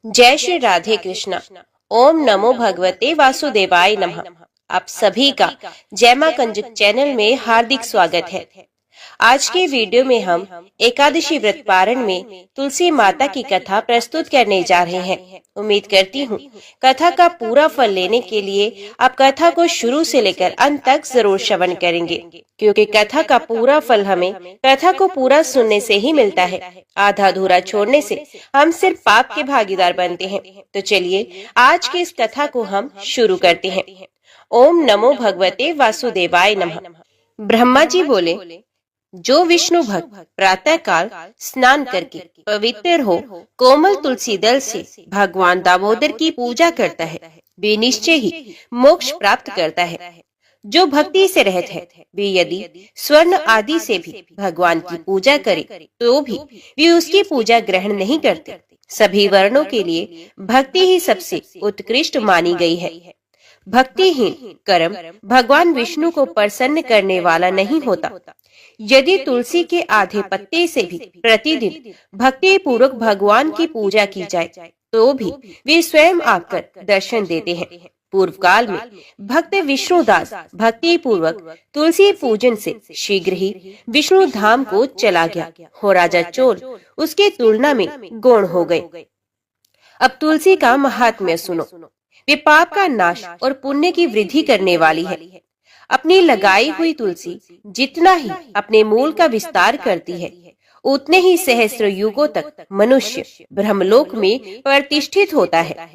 जय श्री राधे कृष्णा। ओम नमो भगवते वासुदेवाय नमः। आप सभी का जय मां कंजुक चैनल में हार्दिक स्वागत है। आज के वीडियो में हम एकादशी व्रत पारण में तुलसी माता की कथा प्रस्तुत करने जा रहे हैं। उम्मीद करती हूँ कथा का पूरा फल लेने के लिए आप कथा को शुरू से लेकर अंत तक जरूर श्रवण करेंगे, क्योंकि कथा का पूरा फल हमें कथा को पूरा सुनने से ही मिलता है। आधा अधूरा छोड़ने से हम सिर्फ पाप के भागीदार बनते हैं। तो चलिए आज की इस कथा को हम शुरू करते हैं। ओम नमो भगवते वासुदेवाय नमः। ब्रह्मा जी बोले, जो विष्णु भक्त प्रातः काल स्नान करके पवित्र हो कोमल तुलसी दल से भगवान दामोदर की पूजा करता है, वे निश्चय ही मोक्ष प्राप्त करता है। जो भक्ति से रहत है, वे यदि स्वर्ण आदि से भी भगवान की पूजा करे तो भी वे उसकी पूजा ग्रहण नहीं करते। सभी वर्णों के लिए भक्ति ही सबसे उत्कृष्ट मानी गई है। भक्तिहीन कर्म भगवान विष्णु को प्रसन्न करने वाला नहीं होता। यदि तुलसी के आधे पत्ते से भी प्रतिदिन भक्ति पूर्वक भगवान की पूजा की जाए तो भी वे स्वयं आकर दर्शन देते हैं। पूर्व काल में भक्त विष्णुदास भक्ति पूर्वक तुलसी पूजन से शीघ्र ही विष्णु धाम को चला गया हो राजा चोल उसके तुलना में गौण हो गए। अब तुलसी का महात्म्य सुनो। वे पाप का नाश और पुण्य की वृद्धि करने वाली है। अपनी लगाई हुई तुलसी जितना ही अपने मूल का विस्तार करती है, उतने ही सहस्र युगों तक मनुष्य ब्रह्मलोक में प्रतिष्ठित होता है।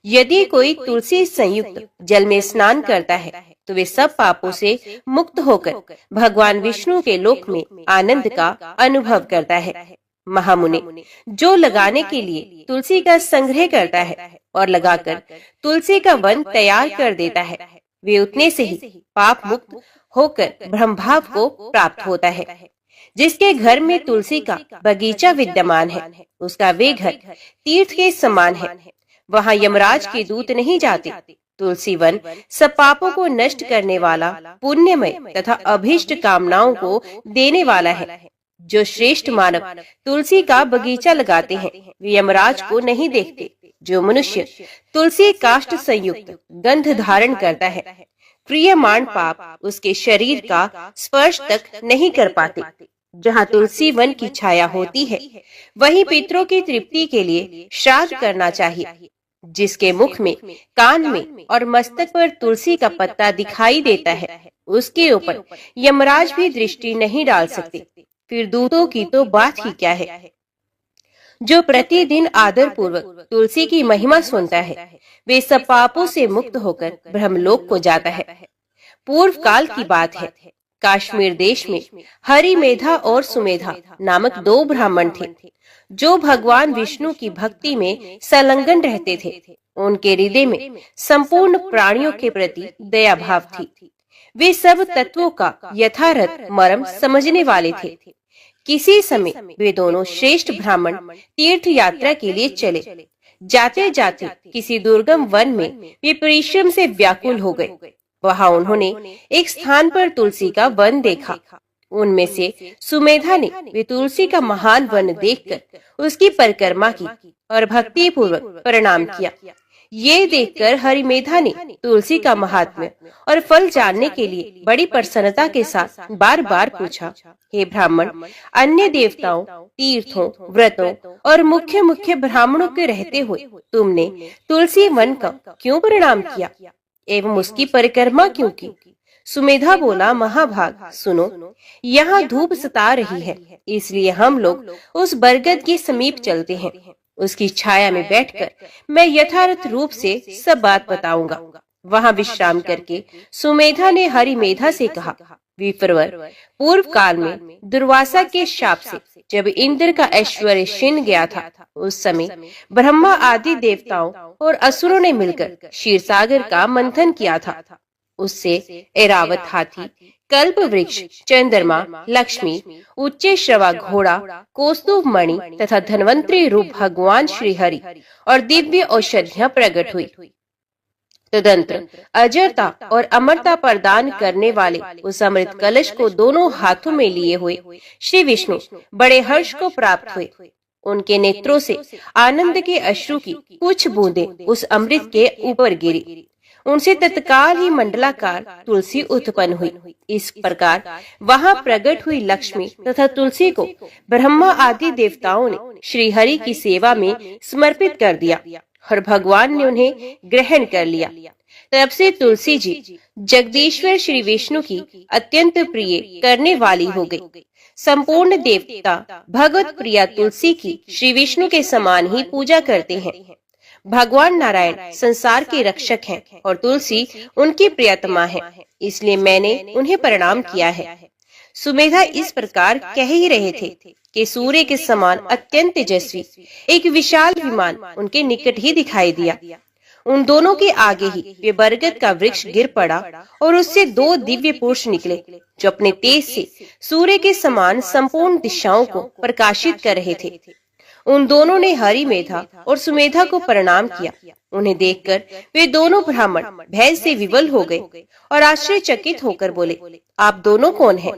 यदि कोई तुलसी संयुक्त जल में स्नान करता है तो वे सब पापों से मुक्त होकर भगवान विष्णु के लोक में आनंद का अनुभव करता है। महामुनि, जो लगाने के लिए तुलसी का संग्रह करता है और लगाकर तुलसी का वन तैयार कर देता है, वे उतने से ही पाप मुक्त होकर ब्रह्मभाव को प्राप्त होता है। जिसके घर में तुलसी का बगीचा विद्यमान है, उसका वे घर तीर्थ के समान है। वहाँ यमराज के दूत नहीं जाते। तुलसी वन सब पापों को नष्ट करने वाला, पुण्यमय तथा अभीष्ट कामनाओं को देने वाला है। जो श्रेष्ठ मानव तुलसी का बगीचा लगाते हैं, वे यमराज को नहीं देखते। जो मनुष्य तुलसी काष्ठ संयुक्त गंध धारण करता है, क्रियमाण पाप उसके शरीर का स्पर्श तक नहीं कर पाते। जहाँ तुलसी वन की छाया होती है, वहीं पितरों की तृप्ति के लिए श्राद्ध करना चाहिए। जिसके मुख में, कान में और मस्तक पर तुलसी का पत्ता दिखाई देता है, उसके ऊपर यमराज भी दृष्टि नहीं डाल सकते। फिर दूतों की तो बात ही क्या है। जो प्रतिदिन आदर पूर्वक तुलसी की महिमा सुनता है, वे सब पापों से मुक्त होकर ब्रह्मलोक को जाता है। पूर्व काल की बात है। कश्मीर देश में हरिमेधा और सुमेधा नामक दो ब्राह्मण थे, जो भगवान विष्णु की भक्ति में संलग्न रहते थे। उनके हृदय में संपूर्ण प्राणियों के प्रति दया भाव थी। वे सब तत्वों का यथार्थ मर्म समझने वाले थे। किसी समय वे दोनों श्रेष्ठ ब्राह्मण तीर्थ यात्रा के लिए चले। जाते जाते किसी दुर्गम वन में वे परिश्रम से व्याकुल हो गए। वहाँ उन्होंने एक स्थान पर तुलसी का वन देखा। उनमें से सुमेधा ने वे तुलसी का महान वन देखकर उसकी परिक्रमा की और भक्ति पूर्वक प्रणाम किया। ये देखकर हरिमेधा ने तुलसी का महात्म्य और फल जानने के लिए बड़ी प्रसन्नता के साथ बार बार पूछा, हे ब्राह्मण, अन्य देवताओं, तीर्थों, व्रतों और मुख्य मुख्य ब्राह्मणों के रहते हुए तुमने तुलसी वन का क्यों प्रणाम किया एवं उसकी परिक्रमा क्यों की? सुमेधा बोला, महाभाग सुनो, यहाँ धूप सता रही है, इसलिए हम लोग उस बरगद के समीप चलते हैं। उसकी छाया में बैठकर मैं यथार्थ रूप से सब बात बताऊंगा। वहाँ विश्राम करके सुमेधा ने हरिमेधा से कहा, विप्रवर, पूर्व काल में दुर्वासा के शाप से जब इंद्र का ऐश्वर्य क्षीण गया था, उस समय ब्रह्मा आदि देवताओं और असुरों ने मिलकर क्षीर सागर का मंथन किया था। उससे ऐरावत हाथी, कल्प वृक्ष, चंद्रमा, लक्ष्मी, उच्चे श्रवा घोड़ा, कौस्तुभ मणि तथा धन्वंतरी रूप भगवान श्री हरि और दिव्य औषधियां प्रकट हुई। तदंतर अजरता और अमरता प्रदान करने वाले उस अमृत कलश को दोनों हाथों में लिए हुए श्री विष्णु बड़े हर्ष को प्राप्त हुए। उनके नेत्रों से आनंद के अश्रु की कुछ बूंदें उस अमृत के ऊपर गिरी। उनसे तत्काल ही मंडलाकार तुलसी उत्पन्न हुई। इस प्रकार वहां प्रकट हुई लक्ष्मी तथा तुलसी को ब्रह्मा आदि देवताओं ने श्री हरि की सेवा में समर्पित कर दिया और भगवान ने उन्हें ग्रहण कर लिया। तब से तुलसी जी जगदीश्वर श्री विष्णु की अत्यंत प्रिय करने वाली हो गई। संपूर्ण देवता भगवत प्रिया तुलसी की श्री विष्णु के समान ही पूजा करते हैं। भगवान नारायण संसार के रक्षक हैं और तुलसी उनकी प्रियतमा है, इसलिए मैंने उन्हें प्रणाम किया है। सुमेधा इस प्रकार कह ही रहे थे कि सूर्य के समान अत्यंत तेजस्वी एक विशाल विमान उनके निकट ही दिखाई दिया। उन दोनों के आगे ही वे बरगद का वृक्ष गिर पड़ा और उससे दो दिव्य पुरुष निकले जो अपने तेज से सूर्य के समान संपूर्ण दिशाओं को प्रकाशित कर रहे थे। उन दोनों ने हरि मेधा और सुमेधा को प्रणाम किया। उन्हें देखकर वे दोनों ब्राह्मण भय से विवल हो गए और आश्चर्यचकित होकर बोले, आप दोनों कौन हैं?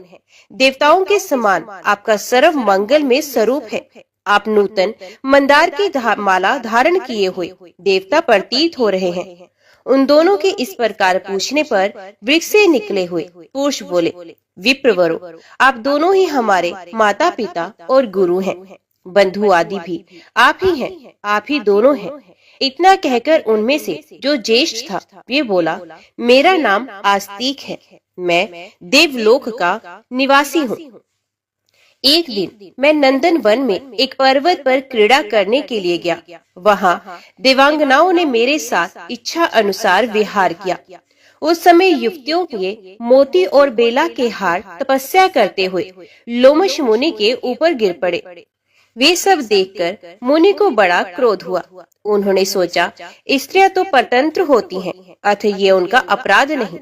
देवताओं के समान आपका सर्व मंगल में स्वरूप है। आप नूतन मंदार की माला धारण किए हुए देवता प्रतीत हो रहे हैं। उन दोनों के इस प्रकार पूछने पर वृक्ष से निकले हुए पुरुष बोले, विप्रवरो, आप दोनों ही हमारे माता पिता और गुरु हैं। बंधु आदि भी आप ही हैं, आप ही दोनों हैं। इतना कहकर उनमें से जो ज्येष्ठ था वे बोला, मेरा नाम आस्तिक है, मैं देवलोक का निवासी हूँ। एक दिन मैं नंदन वन में एक पर्वत पर क्रीड़ा करने के लिए गया। वहाँ देवांगनाओं ने मेरे साथ इच्छा अनुसार विहार किया। उस समय युवतियों के मोती और बेला के हार तपस्या करते हुए लोमश मुनि के ऊपर गिर पड़े। वे सब देखकर मुनि को बड़ा क्रोध हुआ। उन्होंने सोचा, स्त्रियां तो परतंत्र होती हैं, अतः ये उनका अपराध नहीं,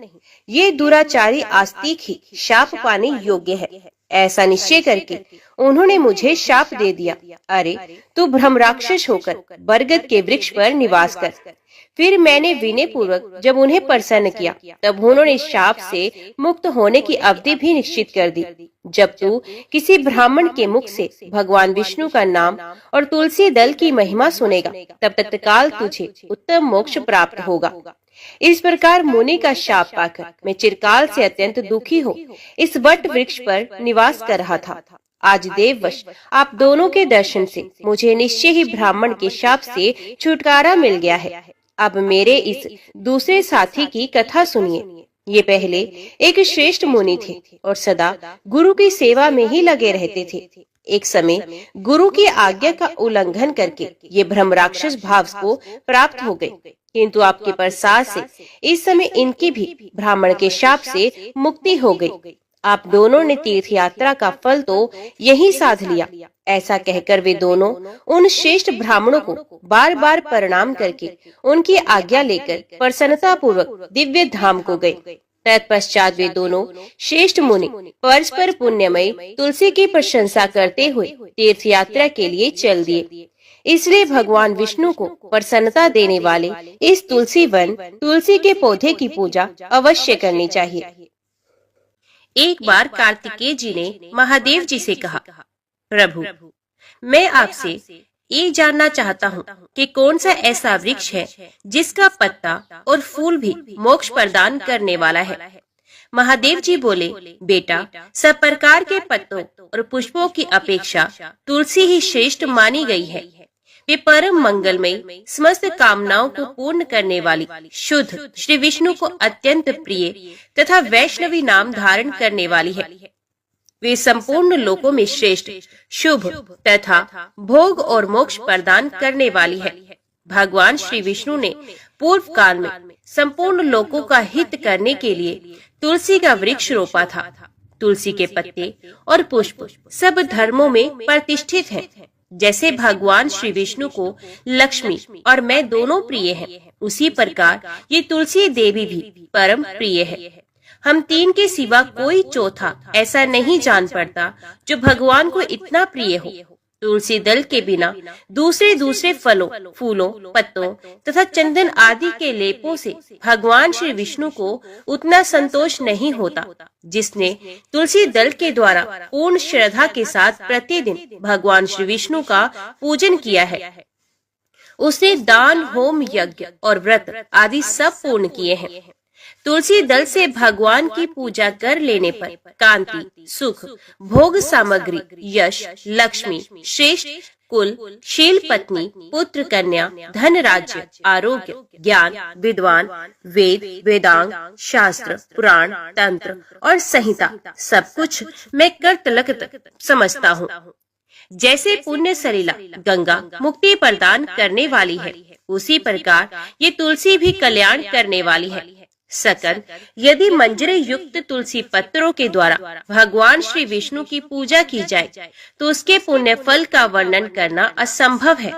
ये दुराचारी आस्तिक ही शाप पाने योग्य है। ऐसा निश्चय करके उन्होंने मुझे शाप दे दिया, अरे तू ब्रह्म राक्षस होकर बरगद के वृक्ष पर निवास कर। फिर मैंने विनय पूर्वक जब उन्हें प्रसन्न किया, तब उन्होंने शाप से मुक्त होने की अवधि भी निश्चित कर दी। जब तू किसी ब्राह्मण के मुख से भगवान विष्णु का नाम और तुलसी दल की महिमा सुनेगा, तब तत्काल तुझे उत्तम मोक्ष प्राप्त होगा। इस प्रकार मुनि का शाप पाकर मैं चिरकाल से अत्यंत दुखी हो इस वट वृक्ष पर निवास कर रहा था। आज देववश आप दोनों के दर्शन से मुझे निश्चय ही ब्राह्मण के शाप से छुटकारा मिल गया है। अब मेरे इस दूसरे साथी की कथा सुनिए। ये पहले एक श्रेष्ठ मुनि थे और सदा गुरु की सेवा में ही लगे रहते थे। एक समय गुरु की आज्ञा का उल्लंघन करके ये ब्रह्म राक्षस भाव को प्राप्त हो गए, किंतु आपके प्रसाद से इस समय इनकी भी ब्राह्मण के शाप से मुक्ति हो गई। आप दोनों ने तीर्थ यात्रा का फल तो यही साध लिया। ऐसा कहकर वे दोनों उन श्रेष्ठ ब्राह्मणों को बार बार प्रणाम करके उनकी आज्ञा लेकर प्रसन्नता पूर्वक दिव्य धाम को गए। तत्पश्चात वे दोनों श्रेष्ठ मुनि परस्पर पुण्यमयी तुलसी की प्रशंसा करते हुए तीर्थ यात्रा के लिए चल दिए। इसलिए भगवान विष्णु को प्रसन्नता देने वाले इस तुलसी वन तुलसी के पौधे की पूजा अवश्य करनी चाहिए। एक बार कार्तिकेय जी ने महादेव जी से कहा, प्रभु, मैं आपसे ये जानना चाहता हूँ कि कौन सा ऐसा वृक्ष है जिसका पत्ता और फूल भी मोक्ष प्रदान करने वाला है। महादेव जी बोले, बेटा, सब प्रकार के पत्तों और पुष्पों की अपेक्षा तुलसी ही श्रेष्ठ मानी गई है। वे परम मंगलमय, समस्त कामनाओं को पूर्ण करने वाली, शुद्ध, श्री विष्णु को अत्यंत प्रिय तथा वैष्णवी नाम धारण करने वाली है। वे संपूर्ण लोकों में श्रेष्ठ, शुभ तथा भोग और मोक्ष प्रदान करने वाली है। भगवान श्री विष्णु ने पूर्व काल में संपूर्ण लोकों का हित करने के लिए तुलसी का वृक्ष रोपा था। तुलसी के पत्ते और पुष्प सब धर्मों में प्रतिष्ठित है। जैसे भगवान श्री विष्णु को लक्ष्मी और मैं दोनों प्रिय हैं, उसी प्रकार ये तुलसी देवी भी परम प्रिय है। हम तीन के सिवा कोई चौथा ऐसा नहीं जान पड़ता जो भगवान को इतना प्रिय हो। तुलसी दल के बिना दूसरे फलों, फूलों, पत्तों तथा चंदन आदि के लेपों से भगवान श्री विष्णु को उतना संतोष नहीं होता। जिसने तुलसी दल के द्वारा पूर्ण श्रद्धा के साथ प्रतिदिन भगवान श्री विष्णु का पूजन किया है, उसने दान, होम, यज्ञ और व्रत आदि सब पूर्ण किए हैं। तुलसी दल से भगवान की पूजा कर लेने पर कांति, सुख, भोग सामग्री, यश, लक्ष्मी, श्रेष्ठ कुल, शील पत्नी, पुत्र, कन्या, धन, राज्य, आरोग्य, ज्ञान, विद्वान, वेद, वेदांग, शास्त्र, पुराण, तंत्र और संहिता सब कुछ मैं कर्तलगत समझता हूँ। जैसे पुण्य सलिला गंगा मुक्ति प्रदान करने वाली है, उसी प्रकार ये तुलसी भी कल्याण करने वाली है। सकन, यदि मंजरे युक्त तुलसी पत्रों के द्वारा भगवान श्री विष्णु की पूजा की जाए तो उसके पुण्य फल का वर्णन करना असंभव है।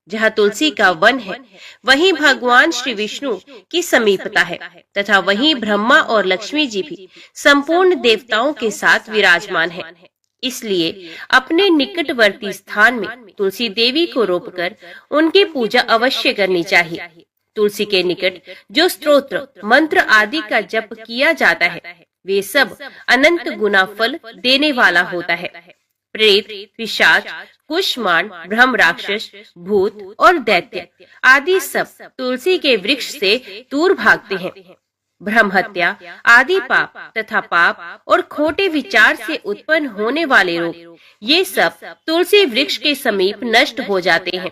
जहाँ तुलसी का वन है वहीं भगवान श्री विष्णु की समीपता है तथा वहीं ब्रह्मा और लक्ष्मी जी भी संपूर्ण देवताओं के साथ विराजमान है। इसलिए अपने निकटवर्ती स्थान में तुलसी देवी को रोपकर उनकी पूजा अवश्य करनी चाहिए। तुलसी के निकट जो स्तोत्र, मंत्र आदि का जप किया जाता है वे सब अनंत गुना फल देने वाला होता है। प्रेत, पिशाच, कुष्मांड, ब्रह्म, राक्षस, भूत और दैत्य आदि सब तुलसी के वृक्ष से दूर भागते हैं। ब्रह्म हत्या आदि पाप तथा पाप और खोटे विचार से उत्पन्न होने वाले रोग ये सब तुलसी वृक्ष के समीप नष्ट हो जाते हैं।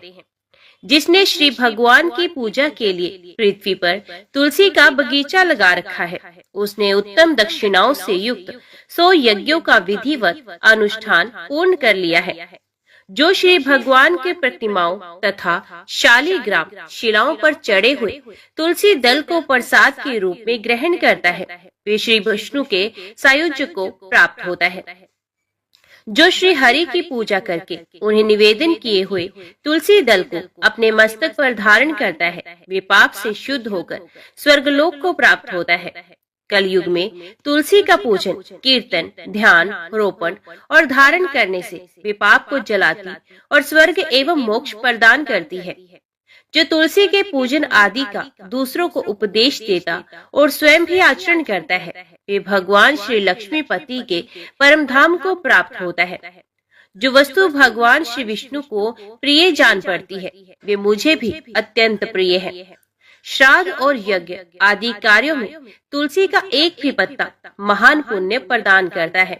जिसने श्री भगवान की पूजा के लिए पृथ्वी पर तुलसी का बगीचा लगा रखा है, उसने उत्तम दक्षिणाओं से युक्त 100 यज्ञों का विधिवत अनुष्ठान पूर्ण कर लिया है। जो श्री भगवान के प्रतिमाओं तथा शालिग्राम शिलाओं पर चढ़े हुए तुलसी दल को प्रसाद के रूप में ग्रहण करता है, वे श्री विष्णु के सायुज्य को प्राप्त होता है। जो श्री हरि की पूजा करके उन्हें निवेदन किए हुए तुलसी दल को अपने मस्तक पर धारण करता है, वे पाप से शुद्ध होकर स्वर्गलोक को प्राप्त होता है। कलयुग में तुलसी का पूजन, कीर्तन, ध्यान, रोपण और धारण करने से वे पाप को जलाती और स्वर्ग एवं मोक्ष प्रदान करती है। जो तुलसी के पूजन आदि का दूसरों को उपदेश देता और स्वयं भी आचरण करता है, वे भगवान श्री लक्ष्मीपति के परम धाम को प्राप्त होता है। जो वस्तु भगवान श्री विष्णु को प्रिय जान पड़ती है वे मुझे भी अत्यंत प्रिय है। श्राद्ध और यज्ञ आदि कार्यों में तुलसी का एक भी पत्ता महान पुण्य प्रदान करता है।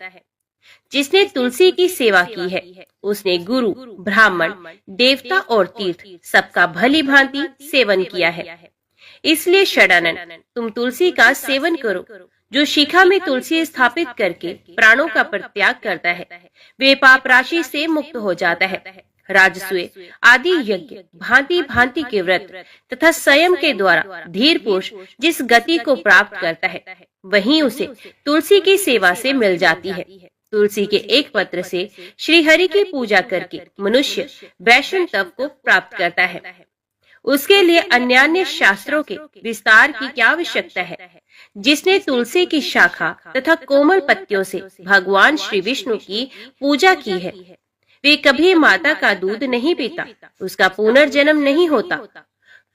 जिसने तुलसी की सेवा की है उसने गुरु, ब्राह्मण, देवता और तीर्थ सबका भली भांति सेवन किया है। इसलिए षडानन, तुम तुलसी का सेवन करो। जो शिखा में तुलसी स्थापित करके प्राणों का परित्याग करता है वे पाप राशि से मुक्त हो जाता है। राजसूय आदि यज्ञ, भांति भांति के व्रत तथा संयम के द्वारा धीर पुरुष जिस गति को प्राप्त करता है वहीं उसे तुलसी की सेवा से मिल जाती है। तुलसी के एक पत्र से श्री हरि की पूजा करके मनुष्य वैष्णव तप को प्राप्त करता है। उसके लिए अन्यान्य शास्त्रों के विस्तार की क्या आवश्यकता है। जिसने तुलसी की शाखा तथा कोमल पत्तियों से भगवान श्री विष्णु की पूजा की है वे कभी माता का दूध नहीं पीता, उसका पुनर्जन्म नहीं होता।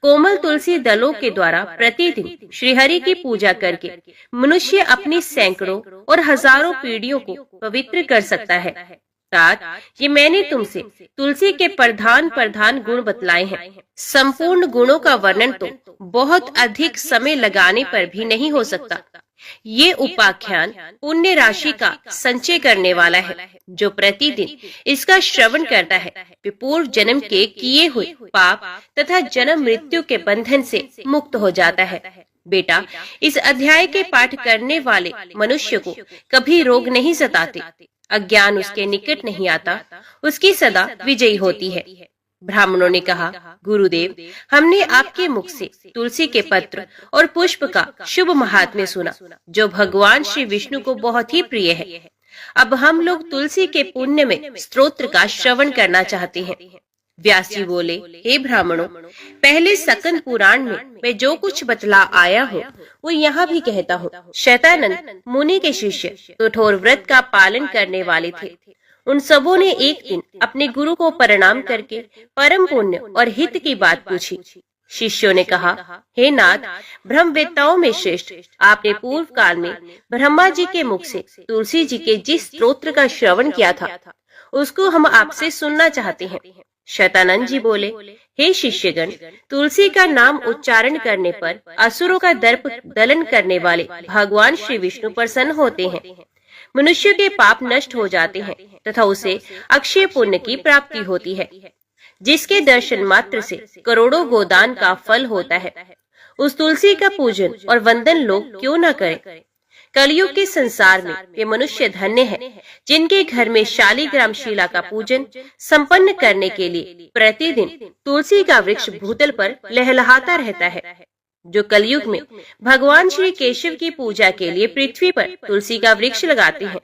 कोमल तुलसी दलों के द्वारा प्रतिदिन श्रीहरि की पूजा करके मनुष्य अपनी सैकड़ों और हजारों पीढ़ियों को पवित्र कर सकता है। तात, ये मैंने तुमसे तुलसी के प्रधान गुण बतलाए हैं। संपूर्ण गुणों का वर्णन तो बहुत अधिक समय लगाने पर भी नहीं हो सकता। ये उपाख्यान पुण्य राशि का संचय करने वाला है। जो प्रतिदिन इसका श्रवण करता है वे पूर्व जन्म के किए हुए पाप तथा जन्म मृत्यु के बंधन से मुक्त हो जाता है। बेटा, इस अध्याय के पाठ करने वाले मनुष्य को कभी रोग नहीं सताते, अज्ञान उसके निकट नहीं आता, उसकी सदा विजयी होती है। ब्राह्मणों ने कहा, गुरुदेव, हमने आपके मुख से तुलसी के पत्र और पुष्प का शुभ महात्म्य सुना जो भगवान श्री विष्णु को बहुत ही प्रिय है। अब हम लोग तुलसी के पुण्य में स्तोत्र का श्रवण करना चाहते हैं। व्यास जी बोले, हे ब्राह्मणों, पहले सकन पुराण में मैं जो कुछ बतला आया हूँ वो यहाँ भी कहता हूँ। शैतानंद मुनि के शिष्य कठोर व्रत का पालन करने वाले थे। उन सबों ने एक दिन अपने गुरु को प्रणाम करके परम पुण्य और हित की बात पूछी। शिष्यों ने कहा, हे नाथ, ब्रह्मवेत्ताओं में श्रेष्ठ, आपने पूर्व काल में ब्रह्मा जी के मुख से तुलसी जी के जिस स्तोत्र का श्रवण किया था उसको हम आपसे सुनना चाहते हैं। शतानंद जी बोले, हे शिष्यगण, तुलसी का नाम उच्चारण करने पर असुरों का दर्प दलन करने वाले भगवान श्री विष्णु प्रसन्न होते हैं। मनुष्य के पाप नष्ट हो जाते हैं तथा उसे अक्षय पुण्य की प्राप्ति होती है, जिसके दर्शन मात्र से करोड़ों गोदान का फल होता है। उस तुलसी का पूजन और वंदन लोग क्यों न करें। कलयुग के संसार में वे मनुष्य धन्य हैं जिनके घर में शालिग्राम शिला का पूजन संपन्न करने के लिए प्रतिदिन तुलसी का वृक्ष भूतल पर लहलहाता रहता है। जो कलयुग में भगवान श्री केशव की पूजा के लिए पृथ्वी पर तुलसी का वृक्ष लगाते हैं,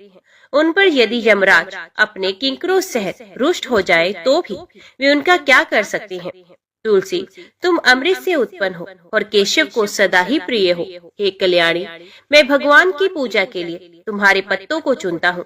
उन पर यदि यमराज अपने किंकरों सहित रुष्ट हो जाए तो भी वे उनका क्या कर सकते हैं। तुलसी, तुम अमृत से उत्पन्न हो और केशव को सदा ही प्रिय हो। हे कल्याणी, मैं भगवान की पूजा के लिए तुम्हारे पत्तों को चुनता हूँ।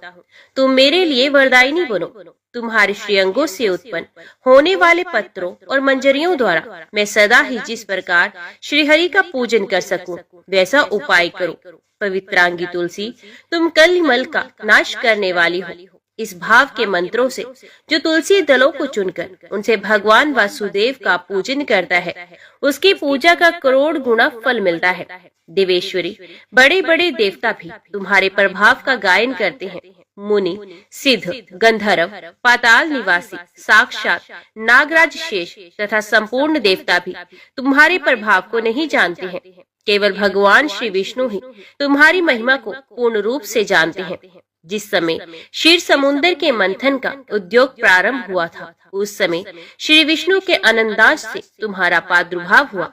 तुम मेरे लिए वरदायिनी बनो। तुम्हारे श्रीअंगों से उत्पन्न होने वाले पत्रों और मंजरियों द्वारा मैं सदा ही जिस प्रकार श्रीहरि का पूजन कर सकूं वैसा उपाय करो। पवित्रांगी तुलसी, तुम कलिमल का नाश करने वाली हो। इस भाव के मंत्रों से जो तुलसी दलों को चुनकर उनसे भगवान वासुदेव का पूजन करता है, उसकी पूजा का करोड़ गुना फल मिलता है। देवेश्वरी, बड़े बड़े देवता भी तुम्हारे प्रभाव का गायन करते हैं। मुनि, सिद्ध, गंधर्व, पाताल निवासी, साक्षात नागराज शेष तथा संपूर्ण देवता भी तुम्हारे प्रभाव को नहीं जानते हैं। केवल भगवान श्री विष्णु ही तुम्हारी महिमा को पूर्ण रूप से जानते हैं। जिस समय क्षीर समुद्र के मंथन का उद्योग प्रारंभ हुआ था, उस समय श्री विष्णु के अनंदाज से तुम्हारा प्रादुर्भाव हुआ।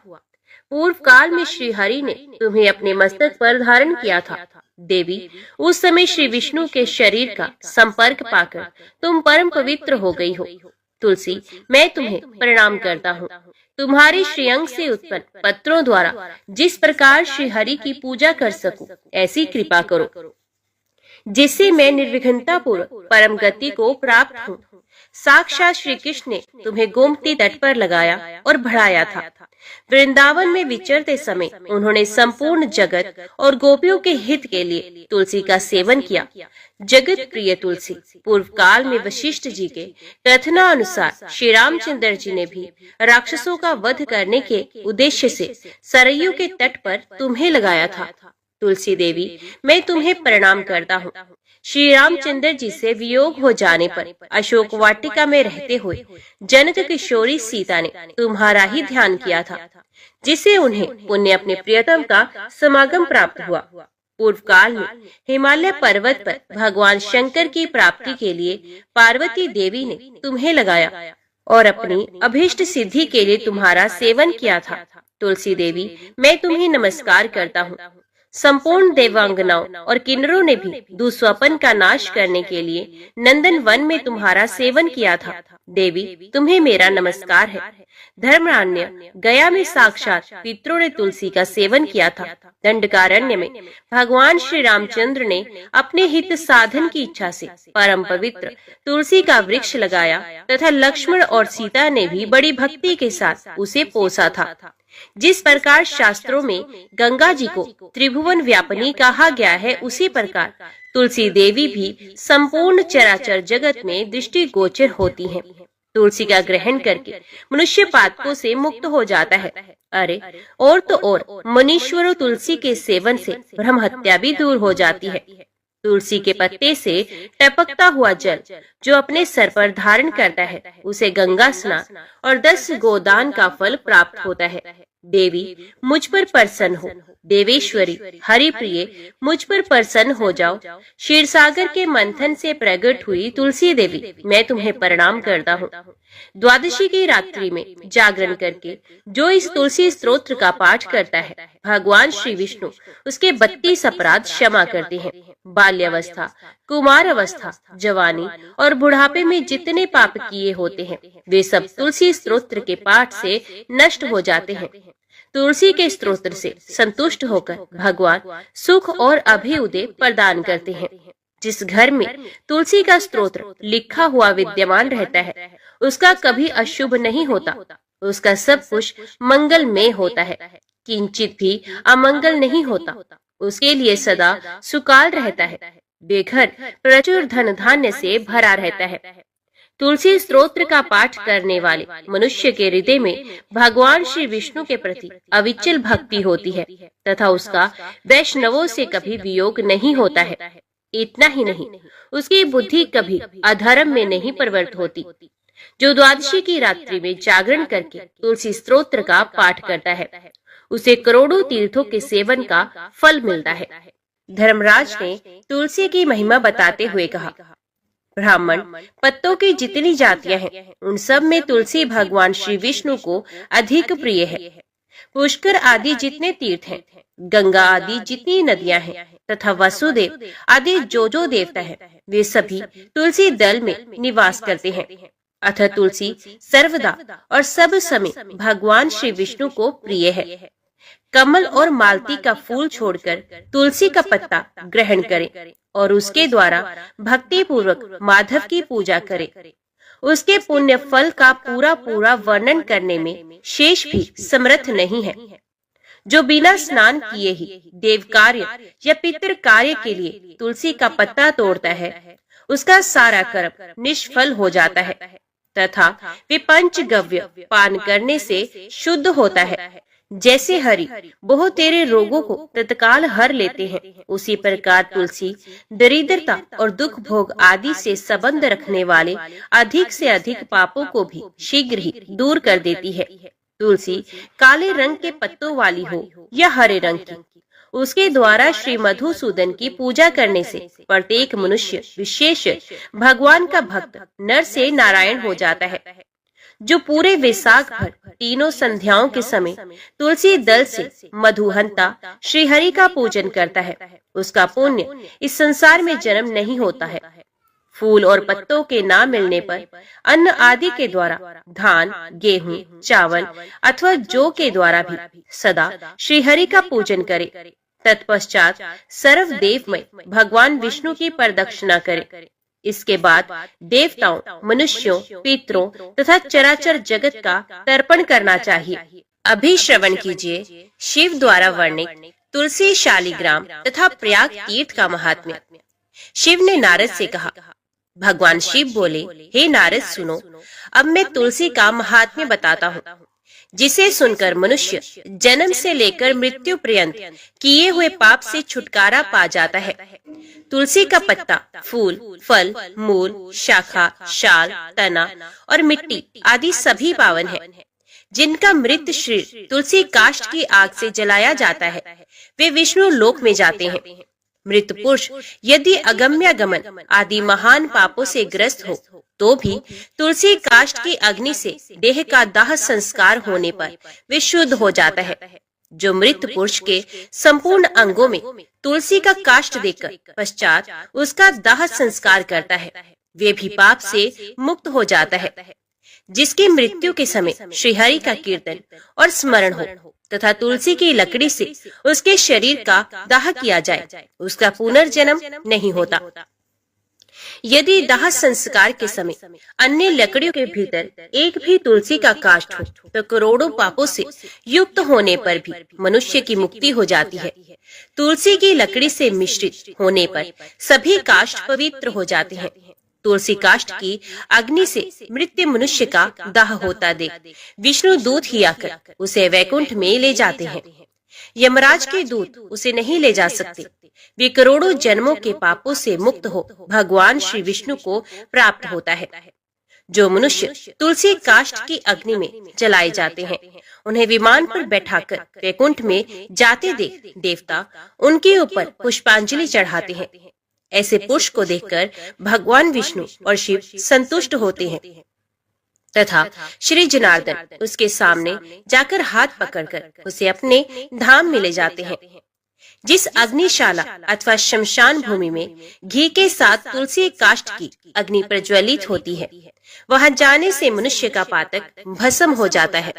पूर्व काल में श्री हरि ने तुम्हें अपने मस्तक पर धारण किया था। देवी, उस समय श्री विष्णु के शरीर का संपर्क पाकर तुम परम पवित्र हो गई हो। तुलसी, मैं तुम्हें प्रणाम करता हूँ। तुम्हारे श्रीअंग से उत्पन्न पत्रों द्वारा जिस प्रकार श्री हरि की पूजा कर सकूं, ऐसी कृपा करो जिससे मैं निर्विघ्नता पूर्वक परम गति को प्राप्त हूँ। साक्षात श्री कृष्ण ने तुम्हें गोमती तट पर लगाया और बढ़ाया था। वृंदावन में विचरते समय उन्होंने संपूर्ण जगत और गोपियों के हित के लिए तुलसी का सेवन किया। जगत प्रिय तुलसी, पूर्व काल में वशिष्ठ जी के कथना अनुसार श्री रामचंद्र जी ने भी राक्षसों का वध करने के उद्देश्य से सरयू के तट पर तुम्हें लगाया था। तुलसी देवी, मैं तुम्हें प्रणाम करता हूँ। श्री रामचंद्र जी से वियोग हो जाने पर अशोक वाटिका में रहते हुए जनक किशोरी सीता ने तुम्हारा ही ध्यान किया था, जिससे उन्हें पुण्य अपने प्रियतम का समागम प्राप्त हुआ। पूर्व काल में हिमालय पर्वत पर भगवान शंकर की प्राप्ति के लिए पार्वती देवी ने तुम्हें लगाया और अपनी अभीष्ट सिद्धि के लिए तुम्हारा सेवन किया था। तुलसी देवी, मैं तुम्हें नमस्कार करता हूँ। संपूर्ण देवांगनाओं और किन्नरों ने भी दुस्वपन का नाश करने के लिए नंदन वन में तुम्हारा सेवन किया था। देवी, तुम्हें मेरा नमस्कार है। धर्मरान्य गया में साक्षात पितरों ने तुलसी का सेवन किया था। दंडकारण्य में भगवान श्री रामचंद्र ने अपने हित साधन की इच्छा से परम पवित्र तुलसी का वृक्ष लगाया तथा लक्ष्मण और सीता ने भी बड़ी भक्ति के साथ उसे पोसा था। जिस प्रकार शास्त्रों में गंगा जी को त्रिभुवन व्यापिनी कहा गया है, उसी प्रकार तुलसी देवी भी संपूर्ण चराचर जगत में दृष्टि गोचर होती हैं। तुलसी का ग्रहण करके मनुष्य पातकों से मुक्त हो जाता है। अरे और तो और मनीश्वरों, तुलसी के सेवन से ब्रह्म हत्या भी दूर हो जाती है। तुलसी के पत्ते से टपकता हुआ जल जो अपने सर पर धारण करता है, उसे गंगा स्नान और 10 गोदान का फल प्राप्त होता है। देवी, मुझ पर प्रसन्न हो। देवेश्वरी, हरि प्रिय, मुझ पर प्रसन्न हो जाओ। क्षीर सागर के मंथन से प्रकट हुई तुलसी देवी, मैं तुम्हें प्रणाम करता हूँ। द्वादशी की रात्रि में जागरण करके जो इस तुलसी स्तोत्र का पाठ करता है, भगवान श्री विष्णु उसके 32 अपराध क्षमा करते हैं। बाल्यावस्था, कुमार अवस्था, जवानी और बुढ़ापे में जितने पाप किए होते हैं, वे सब तुलसी स्तोत्र के पाठ से नष्ट हो जाते हैं। तुलसी के स्तोत्र से संतुष्ट होकर भगवान सुख और अभ्युदय प्रदान करते हैं। जिस घर में तुलसी का स्तोत्र लिखा हुआ विद्यमान रहता है, उसका कभी अशुभ नहीं होता। उसका सब कुछ मंगलमय होता है, किंचित भी अमंगल नहीं होता। उसके लिए सदा सुकाल रहता है। बेघर प्रचुर धन धान्य से भरा रहता है। तुलसी स्तोत्र का पाठ करने वाले मनुष्य के हृदय में भगवान श्री विष्णु के प्रति अविचल भक्ति होती है तथा उसका वैष्णवों से कभी वियोग नहीं होता है। इतना ही नहीं, उसकी बुद्धि कभी अधर्म में नहीं प्रवृत्त होती। जो द्वादशी की रात्रि में जागरण करके तुलसी स्तोत्र का पाठ करता है, उसे करोड़ों तीर्थों के सेवन का फल मिलता है। धर्मराज ने तुलसी की महिमा बताते हुए कहा, ब्राह्मण पत्तों की जितनी जातियां हैं, उन सब में तुलसी भगवान श्री विष्णु को अधिक प्रिय है। पुष्कर आदि जितने तीर्थ हैं, गंगा आदि जितनी नदियां हैं तथा वसुदेव आदि जो देवता है, वे सभी तुलसी दल में निवास करते हैं। अतः तुलसी सर्वदा और सब समय भगवान श्री विष्णु को प्रिय है। कमल और मालती का फूल छोड़कर तुलसी का पत्ता ग्रहण करें और उसके द्वारा भक्ति पूर्वक माधव की पूजा करें। उसके पुण्य फल का पूरा वर्णन करने में शेष भी समर्थ नहीं है। जो बिना स्नान किए ही देव कार्य या पितृ कार्य के लिए तुलसी का पत्ता तोड़ता है, उसका सारा कर्म निष्फल हो जाता है तथा वे पंचगव्य पान करने से शुद्ध होता है। जैसे हरि बहुत तेरे रोगों को तत्काल हर लेते हैं, उसी प्रकार तुलसी दरिद्रता और दुख भोग आदि से संबंध रखने वाले अधिक से अधिक पापों को भी शीघ्र ही दूर कर देती है। तुलसी काले रंग के पत्तों वाली हो या हरे रंग की, उसके द्वारा श्री मधुसूदन की पूजा करने से प्रत्येक मनुष्य विशेष भगवान का भक्त नर से नारायण हो जाता है। जो पूरे वैशाख भर तीनों संध्याओं के समय तुलसी दल से मधुहंता श्री हरि का पूजन करता है, उसका पुण्य इस संसार में जन्म नहीं होता है। फूल और पत्तों के ना मिलने पर अन्न आदि के द्वारा धान, गेहूं, चावल अथवा जौ के द्वारा भी सदा श्री हरि का पूजन करे। तत्पश्चात सर्वदेवमय भगवान विष्णु की प्रदक्षिणा करे। इसके बाद देवताओं, मनुष्यों, पितरों तथा चराचर जगत का तर्पण करना चाहिए। अभी श्रवण कीजिए शिव द्वारा वर्णित तुलसी शालिग्राम तथा प्रयाग तीर्थ का महात्म्य। शिव ने नारद से कहा, भगवान शिव बोले, हे नारद सुनो, अब मैं तुलसी का महात्म्य बताता हूँ, जिसे सुनकर मनुष्य जन्म से लेकर मृत्यु पर्यंत किए हुए पाप से छुटकारा पा जाता है। तुलसी का पत्ता, फूल, फल, मूल, शाखा, शाल, तना और मिट्टी आदि सभी पावन है। जिनका मृत शरीर तुलसी काष्ठ की आग से जलाया जाता है, वे विष्णु लोक में जाते हैं। मृत पुरुष यदि अगम्यागमन आदि महान पापों से ग्रस्त हो तो भी तुलसी काष्ठ की अग्नि से देह का दाह संस्कार होने पर वे शुद्ध हो जाता है। जो मृत पुरुष के संपूर्ण अंगों में तुलसी का काष्ठ देकर पश्चात उसका दाह संस्कार करता है, वे भी पाप से मुक्त हो जाता है। जिसकी मृत्यु के समय श्रीहरि का कीर्तन और स्मरण हो तथा तुलसी की लकड़ी से उसके शरीर का दाह किया जाए, उसका पुनर्जन्म नहीं होता। यदि दाह संस्कार के समय अन्य लकड़ियों के भीतर एक भी तुलसी का काष्ठ हो तो करोड़ों पापों से युक्त होने पर भी मनुष्य की मुक्ति हो जाती है। तुलसी की लकड़ी से मिश्रित होने पर सभी काष्ठ पवित्र हो जाते हैं। तुलसी काष्ठ की अग्नि से मृत्यु मनुष्य का दाह होता देख विष्णु दूत ही आकर उसे वैकुंठ में ले जाते हैं। यमराज के दूत उसे नहीं ले जा सकते। वे करोड़ों जन्मों के पापों से मुक्त हो भगवान श्री विष्णु को प्राप्त होता है। जो मनुष्य तुलसी काष्ठ की अग्नि में जलाए जाते हैं, उन्हें विमान पर बैठाकर वैकुंठ में जाते देख देवता उनके ऊपर पुष्पांजलि चढ़ाते हैं। ऐसे पुष्प को देखकर भगवान विष्णु और शिव संतुष्ट होते हैं तथा श्री जनार्दन उसके सामने जाकर हाथ पकड़कर उसे अपने धाम में ले जाते हैं। जिस अग्निशाला अथवा शमशान भूमि में घी के साथ तुलसी काष्ठ की अग्नि प्रज्वलित होती है, वहां जाने से मनुष्य का पातक भस्म हो जाता है।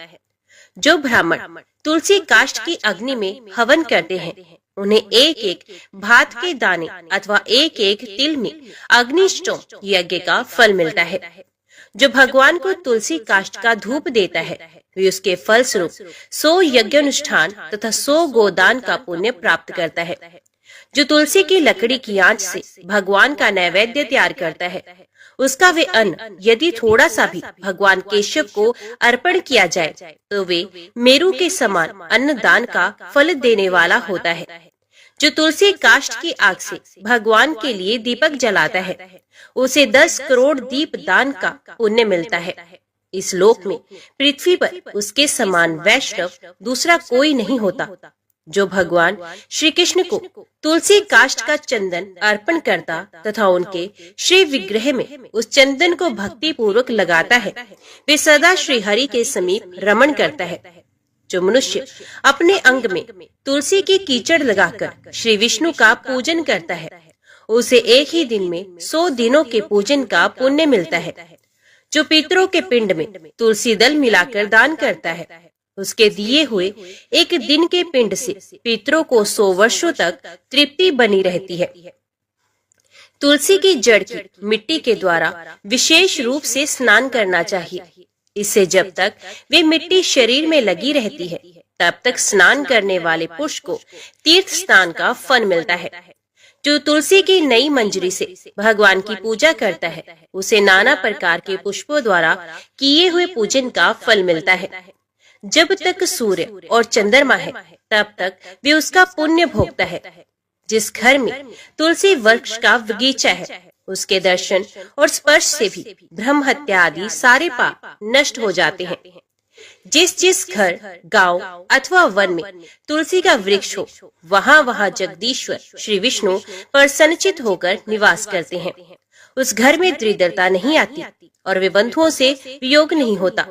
जो ब्राह्मण तुलसी काष्ठ की अग्नि में हवन करते हैं, उन्हें एक एक भात के दाने अथवा एक एक तिल में अग्निष्टोम यज्ञ का फल मिलता है। जो भगवान को तुलसी काष्ठ का धूप देता है वे उसके फल स्वरूप 100 यज्ञानुष्ठान तथा 100 गोदान का पुण्य प्राप्त करता है। जो तुलसी की लकड़ी की आंच से भगवान का नैवेद्य तैयार करता है उसका वे अन्न यदि थोड़ा सा भी भगवान केशव को अर्पण किया जाए तो वे मेरू के समान अन्नदान का फल देने वाला होता है। जो तुलसी काष्ठ की आग से भगवान के लिए दीपक जलाता है उसे 10 करोड़ दीप दान का पुण्य मिलता है। इस लोक में पृथ्वी पर उसके समान वैष्णव दूसरा कोई नहीं होता। जो भगवान श्री कृष्ण को तुलसी काष्ठ का चंदन अर्पण करता तथा उनके श्री विग्रह में उस चंदन को भक्ति पूर्वक लगाता है वे सदा श्री हरि के समीप रमण करता है। जो मनुष्य अपने अंग में तुलसी की कीचड़ लगाकर श्री विष्णु का पूजन करता है उसे एक ही दिन में 100 दिनों के पूजन का पुण्य मिलता है। जो पितरों के पिंड में तुलसी दल मिलाकर दान करता है उसके दिए हुए एक दिन के पिंड से पितरों को 100 वर्षों तक तृप्ति बनी रहती है। तुलसी की जड़ की मिट्टी के द्वारा विशेष रूप से स्नान करना चाहिए। इससे जब तक वे मिट्टी शरीर में लगी रहती है तब तक स्नान करने वाले पुरुष को तीर्थ स्नान का फल मिलता है। जो तुलसी की नई मंजरी से भगवान की पूजा करता है उसे नाना प्रकार के पुष्पों द्वारा किए हुए पूजन का फल मिलता है। जब तक सूर्य और चंद्रमा है तब तक वे उसका पुण्य भोगता है। जिस घर में तुलसी वृक्ष का बगीचा है उसके दर्शन और स्पर्श से भी ब्रह्म हत्या आदि सारे पाप नष्ट हो जाते हैं। जिस घर, गांव अथवा वन में तुलसी का वृक्ष हो वहाँ जगदीश्वर श्री विष्णु प्रसन्नचित होकर निवास करते हैं। उस घर में दरिद्रता नहीं आती और वे बंधुओं से वियोग नहीं होता।